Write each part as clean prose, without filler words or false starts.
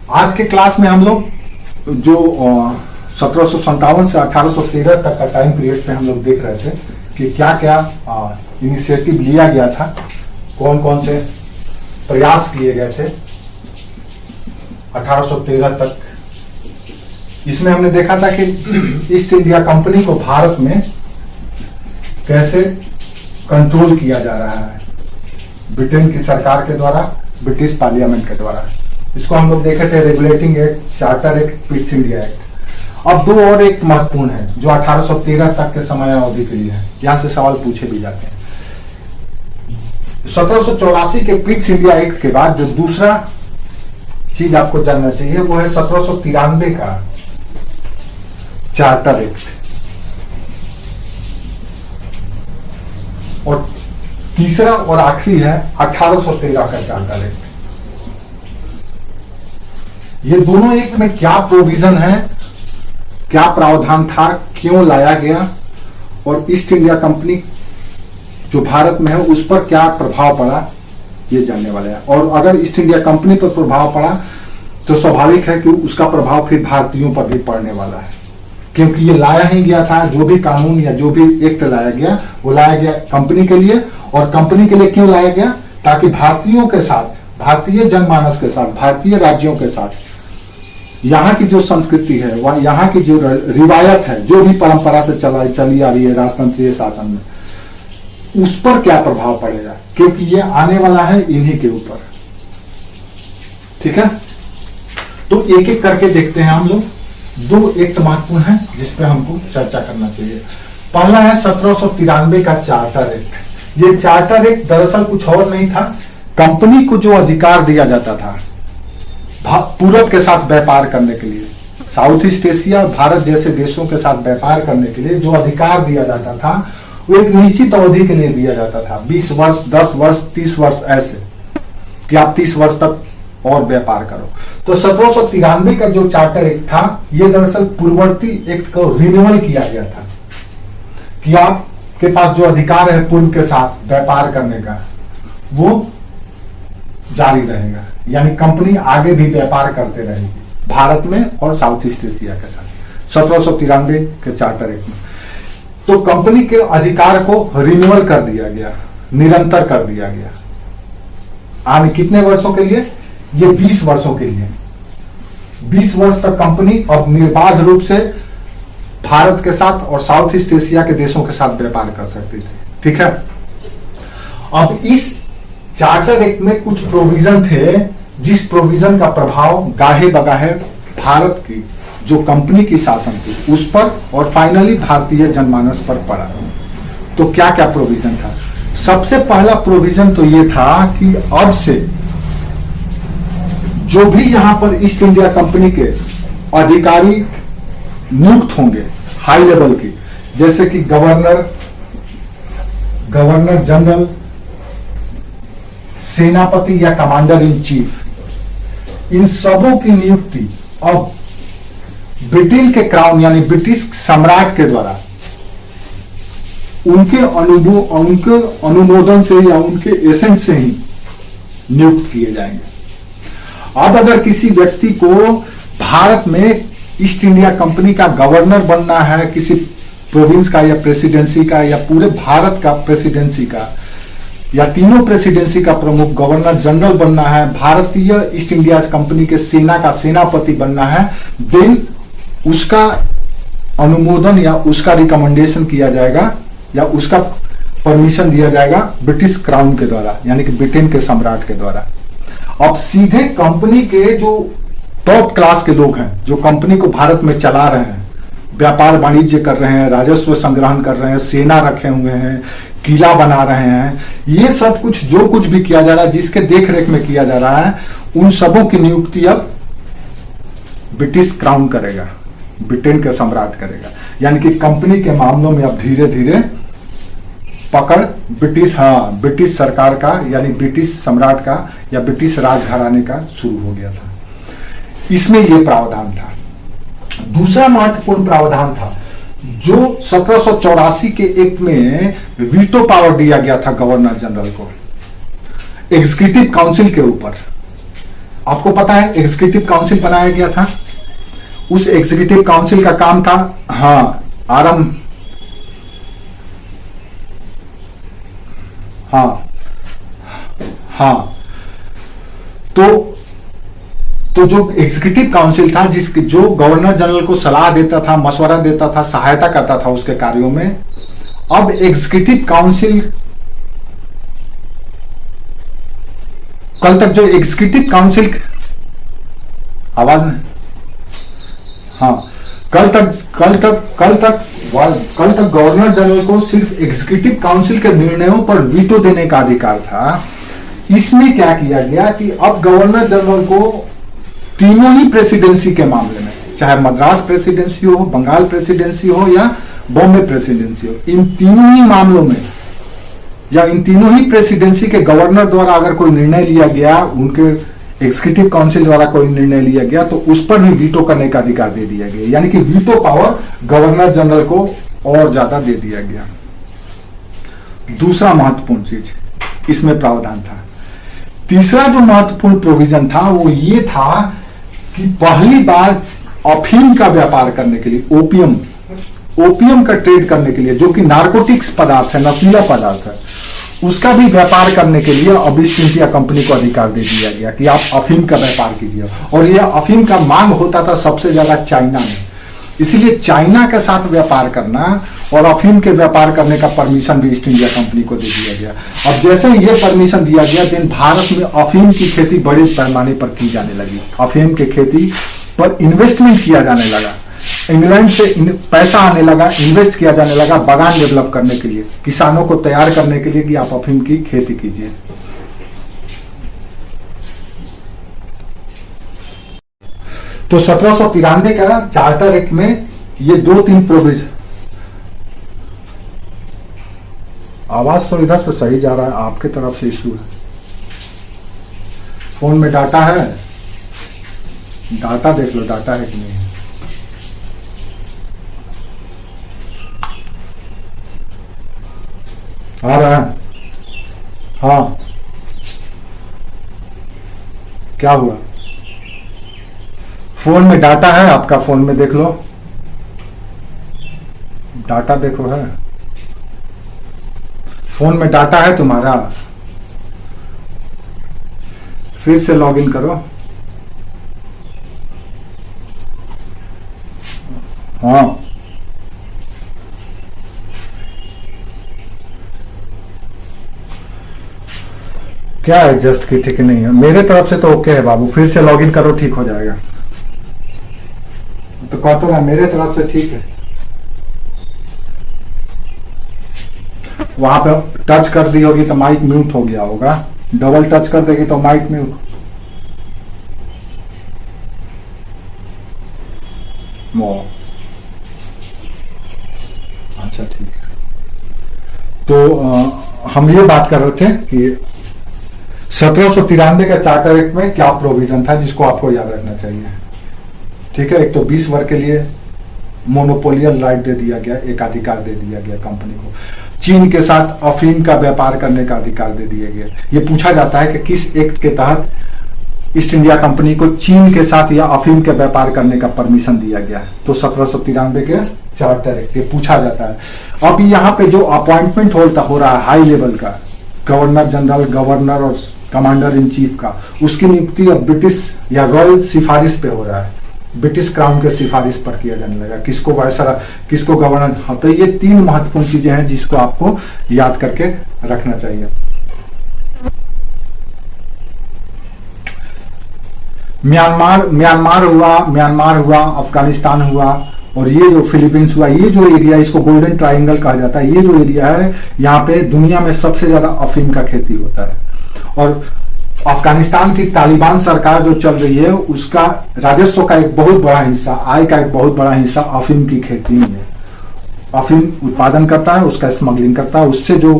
आज के क्लास में हम लोग जो 1757 से 1813 तक का टाइम पीरियड पे हम लोग देख रहे थे कि क्या क्या इनिशिएटिव लिया गया था, कौन कौन से प्रयास किए गए थे 1813 तक। इसमें हमने देखा था कि ईस्ट इंडिया कंपनी को भारत में कैसे कंट्रोल किया जा रहा है ब्रिटेन की सरकार के द्वारा, ब्रिटिश पार्लियामेंट के द्वारा। इसको हम लोग देखे थे regulating act, charter act, Pitt's India act. अब दो और एक महत्वपूर्ण है जो 1813 तक के समय अवधि के लिए है, यहां से सवाल पूछे भी जाते हैं। 1784 के पिट्स इंडिया एक्ट के बाद जो दूसरा चीज आपको जानना चाहिए वो है 1793 का चार्टर एक्ट, और तीसरा और आखिरी है 1813 का चार्टर एक्ट। ये दोनों एक्ट में क्या प्रोविजन है, क्या प्रावधान था, क्यों लाया गया, और ईस्ट इंडिया कंपनी जो भारत में है उस पर क्या प्रभाव पड़ा, ये जानने वाले हैं। और अगर ईस्ट इंडिया कंपनी पर प्रभाव पड़ा तो स्वाभाविक है कि उसका प्रभाव फिर भारतीयों पर भी पड़ने वाला है, क्योंकि ये लाया ही गया था। जो भी कानून या जो भी एक्ट लाया गया वो लाया गया कंपनी के लिए। और कंपनी के लिए क्यों लाया गया? ताकि भारतीयों के साथ, भारतीय जनमानस के साथ, भारतीय राज्यों के साथ यहाँ की जो संस्कृति है, वह यहाँ की जो रिवायत है, जो भी परंपरा से चली आ रही है राजतंत्रीय शासन में, उस पर क्या प्रभाव पड़ेगा, क्योंकि ये आने वाला है इन्हीं के ऊपर। ठीक है, तो एक एक करके देखते हैं हम लोग। दो एक्ट महत्वपूर्ण है जिसपे हमको चर्चा करना चाहिए। पहला है 1793 का चार्टर एक्ट। ये चार्टर एक्ट दरअसल कुछ और नहीं था, कंपनी को जो अधिकार दिया जाता था पूरब के साथ व्यापार करने के लिए, साउथ ईस्ट एशिया और भारत जैसे देशों के साथ व्यापार करने के लिए जो अधिकार दिया जाता था वो एक निश्चित अवधि के लिए दिया जाता था, 20 वर्ष, 10 वर्ष, 30 वर्ष, ऐसे कि आप 30 वर्ष तक और व्यापार करो। तो 1793 का जो चार्टर एक्ट था ये दरअसल पूर्ववर्ती एक्ट को रिन्यूअल किया गया था कि आपके पास जो अधिकार है पूर्व के साथ व्यापार करने का वो जारी रहेगा, यानी कंपनी आगे भी व्यापार करते रहेगी भारत में और साउथ ईस्ट एशिया के साथ। 1793 के चार्टर एक्ट में तो कंपनी के अधिकार को रिन्यूअल कर दिया गया, निरंतर कर दिया गया। आने कितने वर्षों के लिए? ये 20 वर्षों के लिए। 20 वर्ष तक कंपनी अब निर्बाध रूप से भारत के साथ और साउथ ईस्ट एशिया के देशों के साथ व्यापार कर सकती थी। ठीक है, अब इस चार्टर एक्ट में कुछ प्रोविजन थे जिस प्रोविजन का प्रभाव गाहे बगाहे भारत की जो कंपनी की शासन थी उस पर और फाइनली भारतीय जनमानस पर पड़ा। तो क्या क्या प्रोविजन था? सबसे पहला प्रोविजन तो ये था कि अब से जो भी यहां पर ईस्ट इंडिया कंपनी के अधिकारी नियुक्त होंगे हाई लेवल की, जैसे कि गवर्नर, गवर्नर जनरल, सेनापति या कमांडर इन चीफ, इन सबों की नियुक्ति अब ब्रिटेन के क्राउन यानी ब्रिटिश सम्राट के द्वारा उनके अनुमोदन से या उनके एसेंट से ही नियुक्त किए जाएंगे। अब अगर किसी व्यक्ति को भारत में ईस्ट इंडिया कंपनी का गवर्नर बनना है, किसी प्रोविंस का या प्रेसिडेंसी का या पूरे भारत का प्रेसिडेंसी का या तीनों प्रेसिडेंसी का प्रमुख, गवर्नर जनरल बनना है, भारतीय ईस्ट इंडिया कंपनी के सेना का सेनापति बनना है, देन उसका अनुमोदन या उसका रिकमेंडेशन किया जाएगा या उसका परमिशन दिया जाएगा ब्रिटिश क्राउन के द्वारा, यानी कि ब्रिटेन के सम्राट के द्वारा। अब सीधे कंपनी के जो टॉप क्लास के लोग हैं जो कंपनी को भारत में चला रहे हैं, व्यापार वाणिज्य कर रहे हैं, राजस्व संग्रहण कर रहे हैं, सेना रखे हुए हैं, किला बना रहे हैं, ये सब कुछ जो कुछ भी किया जा रहा है, जिसके देख रेख में किया जा रहा है, उन सबों की नियुक्ति अब ब्रिटिश क्राउन करेगा, ब्रिटेन के सम्राट करेगा। यानी कि कंपनी के मामलों में अब धीरे धीरे पकड़ ब्रिटिश सरकार का यानी ब्रिटिश सम्राट का या ब्रिटिश राजघराने का शुरू हो गया था। इसमें यह प्रावधान था। दूसरा महत्वपूर्ण प्रावधान था जो 1784 के एक्ट में वीटो पावर दिया गया था गवर्नर जनरल को एग्जीक्यूटिव काउंसिल के ऊपर। आपको पता है एग्जीक्यूटिव काउंसिल बनाया गया था। उस एग्जीक्यूटिव काउंसिल का काम था, हाँ आरंभ, हाँ हाँ, तो जो एग्जीक्यूटिव काउंसिल था जिसके जो गवर्नर जनरल को सलाह देता था, मशवरा देता था, सहायता करता था उसके कार्यों में, अब एग्जीक्यूटिव काउंसिल, कल तक जो एग्जीक्यूटिव काउंसिल, आवाज नहीं, हाँ, कल तक गवर्नर जनरल को सिर्फ एग्जीक्यूटिव काउंसिल के निर्णयों पर वीटो देने का अधिकार था। इसमें क्या किया गया कि अब गवर्नर जनरल को तीनों ही प्रेसिडेंसी के मामले में, चाहे मद्रास प्रेसिडेंसी हो, बंगाल प्रेसिडेंसी हो या बॉम्बे प्रेसिडेंसी हो, इन तीनों ही मामलों में या इन तीनों ही प्रेसिडेंसी के गवर्नर द्वारा अगर कोई निर्णय लिया गया, उनके एग्जीक्यूटिव काउंसिल द्वारा कोई निर्णय लिया गया, तो उस पर भी वीटो करने का अधिकार दे दिया गया। यानी कि वीटो पावर गवर्नर जनरल को और ज्यादा दे दिया गया। दूसरा महत्वपूर्ण चीज इसमें प्रावधान था। तीसरा जो महत्वपूर्ण प्रोविजन था वो ये था कि पहली बार अफीम का व्यापार करने के लिए, ओपियम का ट्रेड करने के लिए, जो कि नार्कोटिक्स पदार्थ है, नशीला पदार्थ है, उसका भी व्यापार करने के लिए अब ईस्ट इंडिया कंपनी को अधिकार दे दिया गया कि आप अफीम का व्यापार कीजिए। और यह अफीम का मांग होता था सबसे ज्यादा चाइना में, इसलिए चाइना के साथ व्यापार करना और अफीम के व्यापार करने का परमिशन भी ईस्ट इंडिया कंपनी को दे दिया गया। अब जैसे ही ये परमिशन दिया गया, दिन भारत में अफीम की खेती बड़े पैमाने पर की जाने लगी, अफीम की खेती पर इन्वेस्टमेंट किया जाने लगा, इंग्लैंड से पैसा आने लगा, इन्वेस्ट किया जाने लगा बागान डेवलप करने के लिए, किसानों को तैयार करने के लिए कि आप अफीम की खेती कीजिए। तो 1793 का चार्टर एक्ट में ये 2-3 प्रोविजन, आवाज तो इधर से सही जा रहा है, आपके तरफ से इश्यू है। फोन में डाटा है, डाटा देख लो, डाटा है कि नहीं। आ रहा है, हाँ, क्या हुआ? फोन में डाटा है आपका, फोन में देख लो, डाटा देखो है, फोन में डाटा है तुम्हारा, फिर से लॉगिन करो। हाँ, क्या एडजस्ट की थी कि नहीं है? मेरे तरफ से तो ओके है बाबू, फिर से लॉगिन करो, ठीक हो जाएगा। तो कह तो रहा मेरे तरफ से ठीक है। वहां पे टच कर दी होगी तो माइक म्यूट हो गया होगा, डबल टच कर देगी तो माइक म्यूट। अच्छा ठीक है। तो हम ये बात कर रहे थे कि 1793 का चार्टर एक्ट में क्या प्रोविजन था जिसको आपको याद रखना चाहिए। ठीक है, एक तो 20 वर्ष के लिए मोनोपोलियल राइट दे दिया गया, एक अधिकार दे दिया गया कंपनी को। चीन के साथ अफीम का व्यापार करने का अधिकार दे दिया गया। ये पूछा जाता है कि किस एक्ट के तहत ईस्ट इंडिया कंपनी को चीन के साथ या अफीम के व्यापार करने का परमिशन दिया गया है, तो 1793 के चार्टर एक्ट, ये पूछा जाता है। अब यहाँ पे जो अपॉइंटमेंट हो रहा है हाई लेवल का, गवर्नर जनरल, गवर्नर और कमांडर इन चीफ का, उसकी नियुक्ति अब ब्रिटिश या रॉयल सिफारिश पे हो रहा है, ब्रिटिश क्राउन के सिफारिश पर किया जाने लगा, किसको वायसरा, किसको गवर्नर। हाँ, तो ये 3 महत्वपूर्ण चीजें हैं जिसको आपको याद करके रखना चाहिए। म्यांमार हुआ, अफगानिस्तान हुआ, और ये जो फिलीपींस हुआ, ये जो एरिया, इसको गोल्डन ट्रायंगल कहा जाता है। ये जो एरिया है, यहाँ पे दुनिया में सबसे ज्यादा अफीम का खेती होता है। और अफगानिस्तान की तालिबान सरकार जो चल रही है, उसका राजस्व का एक बहुत बड़ा हिस्सा, आय का एक बहुत बड़ा हिस्सा अफीम की खेती में है। अफीम उत्पादन करता है, उसका स्मगलिंग करता है, उससे जो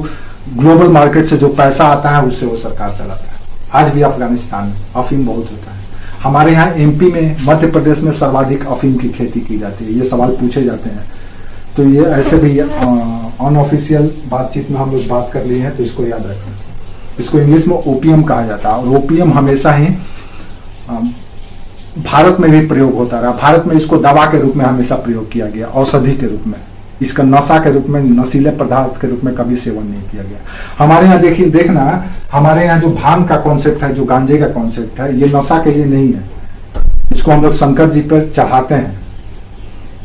ग्लोबल मार्केट से जो पैसा आता है उससे वो सरकार चलाता है। आज भी अफगानिस्तान में अफीम बहुत होता है। हमारे यहाँ एमपी में, मध्य प्रदेश में सर्वाधिक अफीम की खेती की जाती है। ये सवाल पूछे जाते हैं, तो ये ऐसे भी अनऑफिशियल बातचीत में हम लोग बात कर लिए हैं, तो इसको याद रखना। इसको इंग्लिश में ओपीएम कहा जाता है, और ओपीएम हमेशा ही भारत में भी प्रयोग होता रहा। भारत में इसको दवा के रूप में हमेशा प्रयोग किया गया, औषधि के रूप में। इसका नशा के रूप में, नशीले पदार्थ के रूप में कभी सेवन नहीं किया गया। हमारे यहाँ देखना, हमारे यहाँ जो भांग का कॉन्सेप्ट है, जो गांजे का कॉन्सेप्ट है, ये नशा के लिए नहीं है। इसको हम लोग शंकर जी पर चढ़ाते हैं।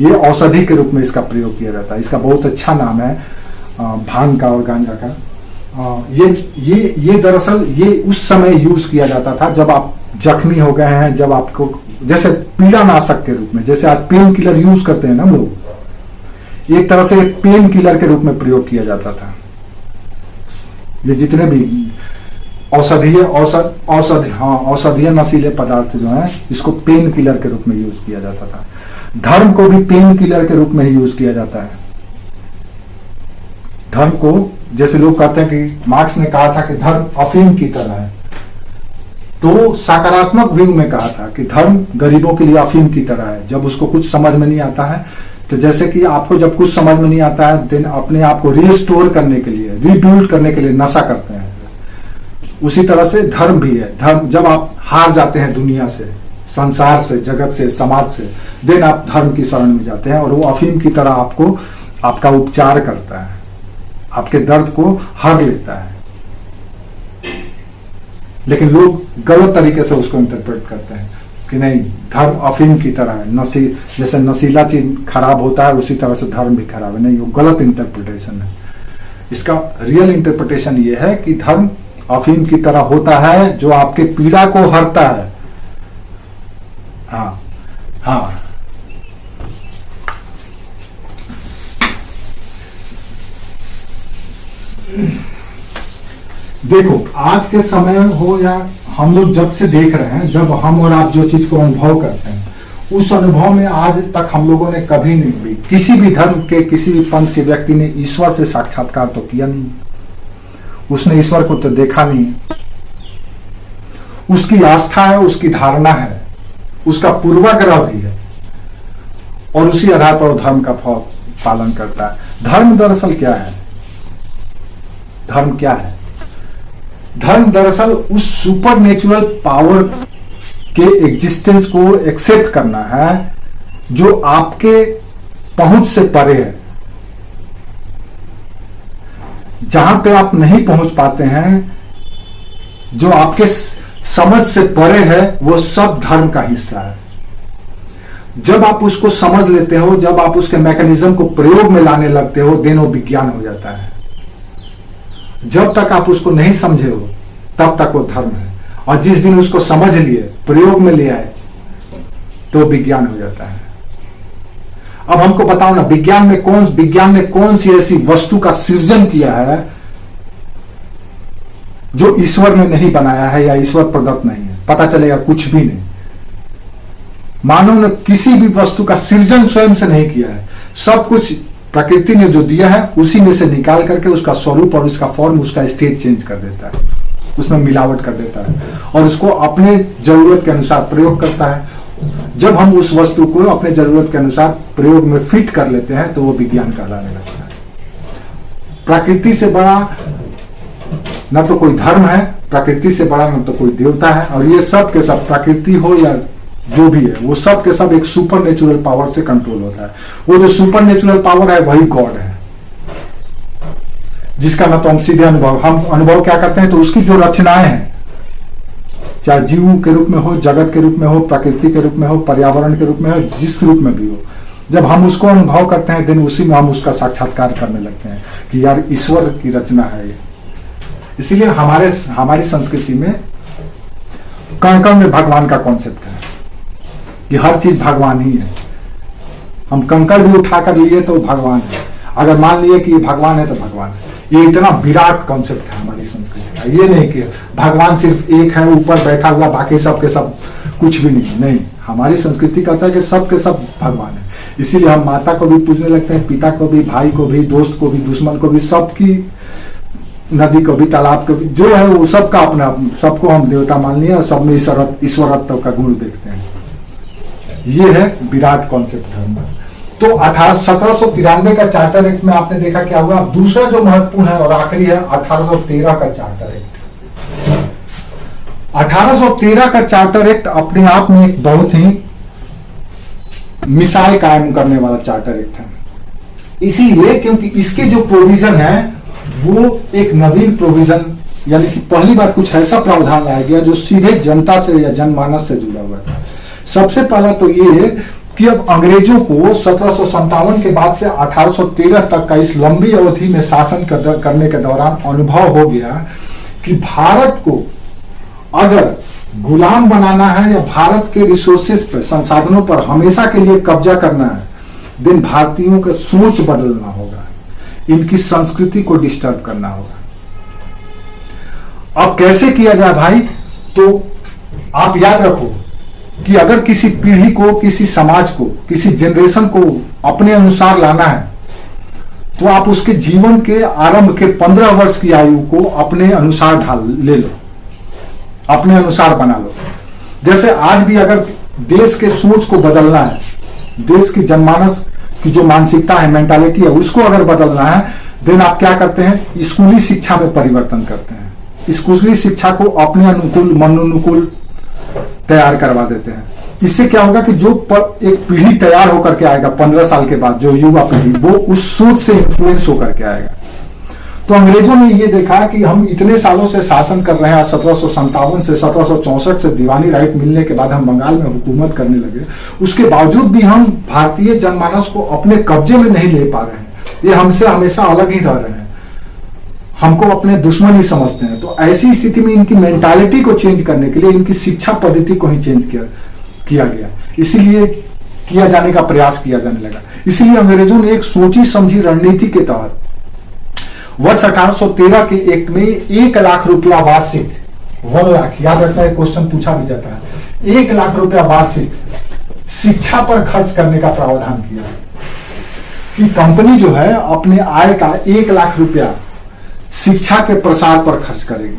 ये औषधि के रूप में इसका प्रयोग किया जाता है। इसका बहुत अच्छा नाम है भांग का और गांजा का। ये दरअसल ये उस समय यूज किया जाता था जब आप जख्मी हो गए हैं, जब आपको जैसे पीड़ानाशक के रूप में, जैसे आज पेन किलर यूज करते हैं ना लोग, एक तरह से पेन किलर के रूप में प्रयोग किया जाता था। ये जितने भी औषधीय नशीले पदार्थ जो हैं, इसको पेन किलर के रूप में यूज किया जाता था। धर्म को भी पेन किलर के रूप में ही यूज किया जाता है। धर्म को, जैसे लोग कहते हैं कि मार्क्स ने कहा था कि धर्म अफीम की तरह है, तो सकारात्मक व्यू में कहा था कि धर्म गरीबों के लिए अफीम की तरह है। जब उसको कुछ समझ में नहीं आता है, तो जैसे कि आपको जब कुछ समझ में नहीं आता है, देन अपने आप को रिस्टोर करने के लिए, रिबिल्ड करने के लिए नशा करते हैं, उसी तरह से धर्म भी है। धर्म जब आप हार जाते हैं दुनिया से, संसार से, जगत से, समाज से, देन आप धर्म की शरण में जाते हैं और वो अफीम की तरह आपको, आपका उपचार करता है, आपके दर्द को हर लेता है। लेकिन लोग गलत तरीके से उसको इंटरप्रेट करते हैं कि नहीं, धर्म अफीम की तरह है, जैसे नशीला चीज खराब होता है उसी तरह से धर्म भी खराब है। नहीं, वो गलत इंटरप्रिटेशन है। इसका रियल इंटरप्रिटेशन ये है कि धर्म अफीम की तरह होता है जो आपके पीड़ा को हरता है। हाँ हाँ, देखो आज के समय हो या हम लोग जब से देख रहे हैं, जब हम और आप जो चीज को अनुभव करते हैं, उस अनुभव में आज तक हम लोगों ने कभी नहीं भी, किसी भी धर्म के, किसी भी पंथ के व्यक्ति ने ईश्वर से साक्षात्कार तो किया नहीं। उसने ईश्वर को तो देखा नहीं। उसकी आस्था है, उसकी धारणा है, उसका पूर्वाग्रह भी है, और उसी आधार पर वो धर्म का पालन करता है। धर्म दरअसल क्या है? धर्म क्या है? धर्म दरअसल उस सुपर नेचुरल पावर के एग्जिस्टेंस को एक्सेप्ट करना है जो आपके पहुंच से परे है। जहां पे आप नहीं पहुंच पाते हैं, जो आपके समझ से परे है, वो सब धर्म का हिस्सा है। जब आप उसको समझ लेते हो, जब आप उसके मैकेनिज्म को प्रयोग में लाने लगते हो, देन वो विज्ञान हो जाता है। जब तक आप उसको नहीं समझे हो, तब तक वो धर्म है, और जिस दिन उसको समझ लिए, प्रयोग में ले आए, तो विज्ञान हो जाता है। अब हमको बताओ ना, विज्ञान ने कौन सी ऐसी वस्तु का सृजन किया है जो ईश्वर ने नहीं बनाया है या ईश्वर प्रदत्त नहीं है? पता चलेगा कुछ भी नहीं। मानव ने किसी भी वस्तु का सृजन स्वयं से नहीं किया है। सब कुछ प्रकृति ने जो दिया है उसी में से निकाल करके उसका स्वरूप और उसका फॉर्म, उसका स्टेज चेंज कर देता है, उसमें मिलावट कर देता है और उसको अपने जरूरत के अनुसार प्रयोग करता है। जब हम उस वस्तु को अपने जरूरत के अनुसार प्रयोग में फिट कर लेते हैं तो वो विज्ञान कहलाने लगता है। प्रकृति से बड़ा न तो कोई धर्म है, प्रकृति से बड़ा न तो कोई देवता है, और ये सब के सब, प्रकृति हो या जो भी है, वो सब के सब एक सुपर नेचुरल पावर से कंट्रोल होता है। वो जो सुपर नेचुरल पावर है वही गॉड है, जिसका ना तो हम सीधे हम अनुभव क्या करते हैं, तो उसकी जो रचनाएं हैं, चाहे जीव के रूप में हो, जगत के रूप में हो, प्रकृति के रूप में हो, पर्यावरण के रूप में हो, जिस रूप में भी हो, जब हम उसको अनुभव करते हैं, दिन उसी में हम उसका साक्षात्कार करने लगते हैं कि यार ईश्वर की रचना है ये। इसीलिए हमारी संस्कृति में कण कण में भगवान का कॉन्सेप्ट है कि हर चीज भगवान ही है। हम कंकड़ भी उठा कर लिए तो भगवान है, अगर मान लिए कि ये भगवान है तो भगवान है। ये इतना विराट कॉन्सेप्ट है हमारी संस्कृति का। ये नहीं कि भगवान सिर्फ एक है ऊपर बैठा हुआ, बाकी सब के सब कुछ भी नहीं। हमारी संस्कृति कहता है कि सब के सब भगवान है। इसीलिए हम माता को भी पूजने लगते हैं, पिता को भी, भाई को भी, दोस्त को भी, दुश्मन को भी, सबकी, नदी को भी, तालाब को भी, जो है वो सबका अपना, सबको हम देवता मान लिया और सब में ईश्वरत्व का गुण देखते हैं। ये है विराट कॉन्सेप्ट धर्म। तो 1793 का चार्टर एक्ट में आपने देखा क्या हुआ। दूसरा जो महत्वपूर्ण है और आखिरी है 1813 का चार्टर एक्ट। 1813 का चार्टर एक्ट अपने आप में एक बहुत ही मिसाल कायम करने वाला चार्टर एक्ट है। इसीलिए क्योंकि इसके जो प्रोविजन है वो एक नवीन प्रोविजन, यानी कि पहली बार कुछ ऐसा प्रावधान लाया गया जो सीधे जनता से या जनमानस से जुड़ा हुआ था। सबसे पहला तो ये कि अब अंग्रेजों को 1757 के बाद से 1813 तक का इस लंबी अवधि में शासन करने के दौरान अनुभव हो गया कि भारत को अगर गुलाम बनाना है या भारत के रिसोर्सेस पर, संसाधनों पर हमेशा के लिए कब्जा करना है, दिन भारतीयों का सोच बदलना होगा, इनकी संस्कृति को डिस्टर्ब करना होगा। अब कैसे किया जाए भाई? तो आप याद रखो कि अगर किसी पीढ़ी को, किसी समाज को, किसी जनरेशन को अपने अनुसार लाना है तो आप उसके जीवन के आरंभ के 15 वर्ष की आयु को अपने अनुसार ले लो, अपने अनुसार बना लो। जैसे आज भी अगर देश के सोच को बदलना है, देश की जनमानस की जो मानसिकता है, मेंटालिटी है, उसको अगर बदलना है, देन आप क्या करते हैं? स्कूली शिक्षा में परिवर्तन करते हैं। स्कूली शिक्षा को अपने अनुकूल, मनोनुकूल तैयार करवा देते हैं। इससे क्या होगा कि जो एक पीढ़ी तैयार होकर के आएगा 15 साल के बाद, जो युवा पीढ़ी, वो उस सोच से इन्फ्लुएंस होकर के आएगा। तो अंग्रेजों ने ये देखा कि हम इतने सालों से शासन कर रहे हैं, 1757 से 1764 से दीवानी राइट मिलने के बाद हम बंगाल में हुकूमत करने लगे, उसके बावजूद भी हम भारतीय जनमानस को अपने कब्जे में नहीं ले पा रहे हैं। ये हमसे हमेशा अलग ही रह रहे हैं, हमको अपने दुश्मन ही समझते हैं। तो ऐसी स्थिति में इनकी मेंटालिटी को चेंज करने के लिए इनकी शिक्षा पद्धति को ही चेंज किया गया, इसीलिए किया जाने का प्रयास किया जाने लगा। इसीलिए अंग्रेजों ने एक सोची समझी रणनीति के तहत वर्ष 1813 के एक्ट में 1 लाख रुपया वार्षिक, 1 लाख, याद रखना है, क्वेश्चन पूछा भी जाता है, 1 लाख रुपया वार्षिक शिक्षा पर खर्च करने का प्रावधान किया कि कंपनी जो है अपने आय का 1 लाख रुपया शिक्षा के प्रसार पर खर्च करेगी,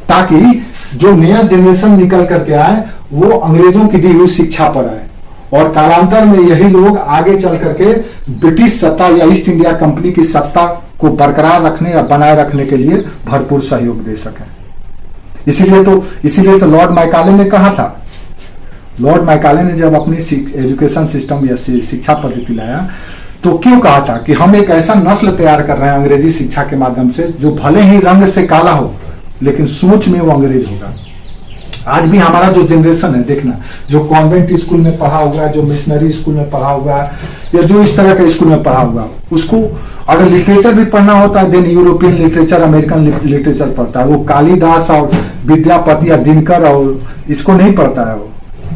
ताकि जो नया जनरेशन निकल करके आए वो अंग्रेजों की दी हुई शिक्षा पर आए, और कालांतर में यही लोग आगे चल करके ब्रिटिश सत्ता या ईस्ट इंडिया कंपनी की सत्ता को बरकरार रखने या बनाए रखने के लिए भरपूर सहयोग दे सके। इसीलिए तो लॉर्ड मैकाले ने कहा था, लॉर्ड मैकाले ने जब अपनी एजुकेशन सिस्टम या शिक्षा पद्धति लाया तो क्यों कहा था कि हम एक ऐसा नस्ल तैयार कर रहे हैं अंग्रेजी शिक्षा के माध्यम से जो भले ही रंग से काला हो लेकिन सोच में वो अंग्रेज होगा। आज भी हमारा जो जनरेशन है, देखना, जो कॉन्वेंट स्कूल में पढ़ा हुआ है, जो मिशनरी स्कूल में पढ़ा हुआ है, या जो इस तरह के स्कूल में पढ़ा हुआ, उसको अगर लिटरेचर भी पढ़ना होता है, then European literature, American literature पढ़ता है। वो कालिदास और विद्यापति या दिनकर और इसको नहीं पढ़ता है,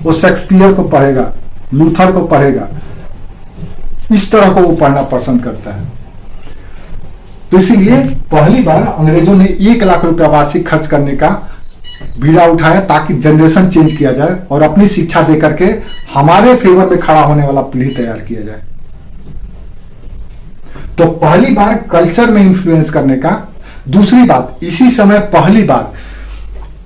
वो शेक्सपियर को पढ़ेगा, लूथर को पढ़ेगा, इस तरह को वो पढ़ना पसंद करता है। तो इसीलिए पहली बार अंग्रेजों ने 1 लाख रुपया वार्षिक खर्च करने का बीड़ा उठाया ताकि जनरेशन चेंज किया जाए और अपनी शिक्षा देकर के हमारे फेवर में खड़ा होने वाला पीढ़ी तैयार किया जाए। तो पहली बार कल्चर में इंफ्लुएंस करने का। दूसरी बात, इसी समय पहली बार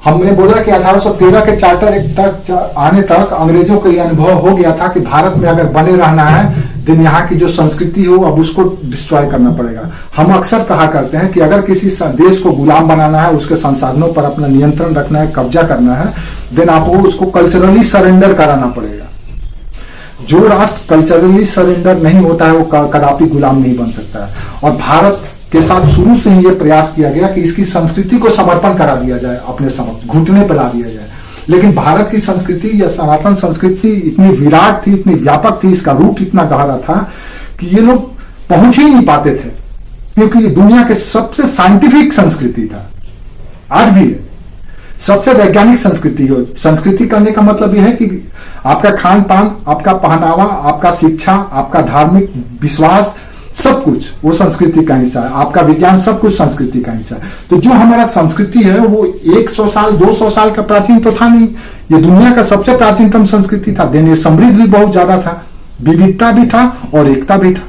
हमने बोला कि 1813 के चार्टर तक आने तक अंग्रेजों को यह अनुभव हो गया था कि भारत में अगर बने रहना है दिन यहाँ की जो संस्कृति हो अब उसको डिस्ट्रॉय करना पड़ेगा। हम अक्सर कहा करते हैं कि अगर किसी देश को गुलाम बनाना है, उसके संसाधनों पर अपना नियंत्रण रखना है, कब्जा करना है, देन आपको उसको कल्चरली सरेंडर कराना पड़ेगा। जो राष्ट्र कल्चरली सरेंडर नहीं होता है वो कदापि गुलाम नहीं बन सकता है। और भारत के साथ शुरू से ही यह प्रयास किया गया कि इसकी संस्कृति को समर्पण करा दिया जाए, अपने समक्ष घुटने पर ला दिया जाए। लेकिन भारत की संस्कृति या सनातन संस्कृति इतनी विराट थी, इतनी व्यापक थी, इसका रूट इतना गहरा था कि ये लोग पहुंच ही नहीं पाते थे, क्योंकि ये दुनिया के सबसे साइंटिफिक संस्कृति था, आज भी है, सबसे वैज्ञानिक संस्कृति हो। संस्कृति करने का मतलब यह है कि आपका खान पान, आपका पहनावा, आपका शिक्षा, आपका धार्मिक विश्वास, सब कुछ वो संस्कृति का हिस्सा है। आपका विज्ञान, सब कुछ संस्कृति का हिस्सा है। तो जो हमारा संस्कृति है वो 100 साल 200 साल का प्राचीन तो था नहीं, ये दुनिया का सबसे प्राचीनतम संस्कृति था। देन ये समृद्ध भी बहुत ज्यादा था, विविधता भी था और एकता भी था।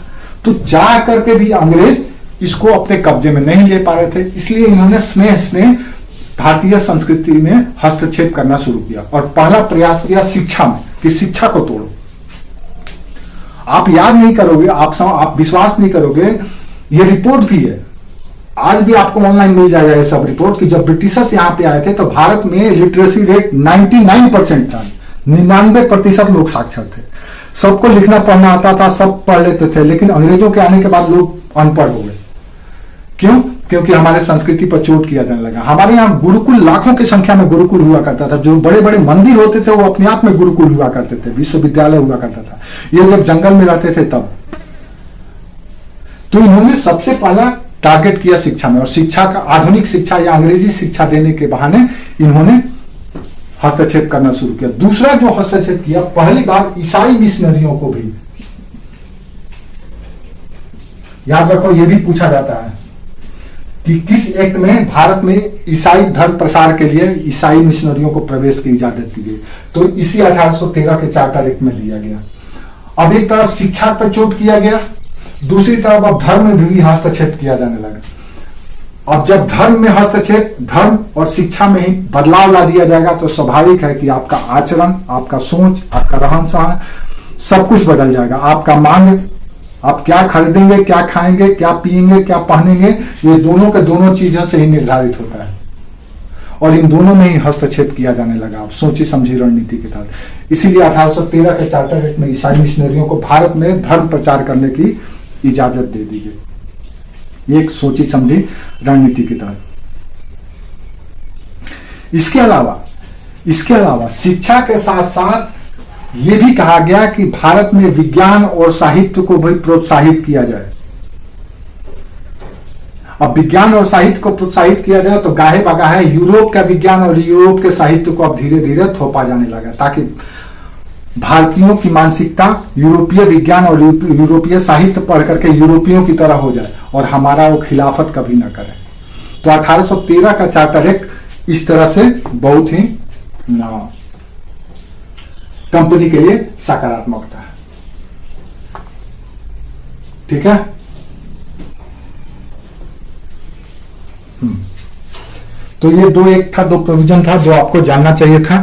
तो चाह करके भी अंग्रेज इसको अपने कब्जे में नहीं ले पा रहे थे, इसलिए इन्होंने स्नेह भारतीय संस्कृति में हस्तक्षेप करना शुरू किया और पहला प्रयास किया शिक्षा में कि शिक्षा को तोड़ो। आप याद नहीं करोगे, आप विश्वास नहीं करोगे, ये रिपोर्ट भी है आज भी आपको ऑनलाइन मिल जाएगा ये सब रिपोर्ट कि जब ब्रिटिशर्स यहाँ पे आए थे तो भारत में लिटरेसी रेट 99% था। 99% लोग साक्षर थे, सबको लिखना पढ़ना आता था, सब पढ़ लेते थे। लेकिन अंग्रेजों के आने के बाद लोग अनपढ़ हो गए। क्यों? क्योंकि हमारे संस्कृति पर चोट किया जाने लगा। हमारे यहाँ गुरुकुल, लाखों की संख्या में गुरुकुल हुआ करता था। जो बड़े बड़े मंदिर होते थे वो अपने आप में गुरुकुल हुआ करते थे, विश्वविद्यालय हुआ करता था। ये जब जंगल में रहते थे तब। तो इन्होंने सबसे पहला टारगेट किया शिक्षा में, और शिक्षा का आधुनिक शिक्षा या अंग्रेजी शिक्षा देने के बहाने इन्होंने हस्तक्षेप करना शुरू किया। दूसरा जो हस्तक्षेप किया, पहली बार ईसाई मिशनरियों को भी, याद रखो ये भी पूछा जाता है कि किस एक्ट में भारत में ईसाई धर्म प्रसार के लिए ईसाई मिशनरियों को प्रवेश की इजाजत दी गई। तो इसी 1813 के चार्टर एक्ट में दिया गया। अब एक तरफ शिक्षा पर चोट किया गया, दूसरी तरफ अब धर्म में भी हस्तक्षेप किया जाने लगा। अब जब धर्म में हस्तक्षेप, धर्म और शिक्षा में ही बदलाव ला दिया जाएगा तो स्वाभाविक है कि आपका आचरण, आपका सोच, आपका रहन सहन सब कुछ बदल जाएगा। आपका मांग, आप क्या खरीदेंगे, क्या खाएंगे, क्या पिएंगे, क्या पहनेंगे, ये दोनों के दोनों चीजों से ही निर्धारित होता है। और इन दोनों में ही हस्तक्षेप किया जाने लगा अब सोची समझी रणनीति के तहत। इसीलिए 1813 के चार्टर एक्ट में ईसाई मिशनरियों को भारत में धर्म प्रचार करने की इजाजत दे दी गई, एक सोची समझी रणनीति के तहत। इसके अलावा शिक्षा के साथ साथ यह भी कहा गया कि भारत में विज्ञान और साहित्य को भी प्रोत्साहित किया जाए। अब विज्ञान और साहित्य को प्रोत्साहित किया जाए तो गाहे बगाहे यूरोप का विज्ञान और यूरोप के साहित्य को अब धीरे धीरे थोपा जाने लगा, ताकि भारतीयों की मानसिकता यूरोपीय विज्ञान और यूरोपीय साहित्य पढ़ करके यूरोपियों की तरह हो जाए और हमारा वो खिलाफत कभी ना करे। तो 1813 का चार्टर एक्ट इस तरह से बहुत ही कंपनी के लिए सकारात्मक था। ठीक है। तो ये दो प्रोविजन था जो आपको जानना चाहिए था।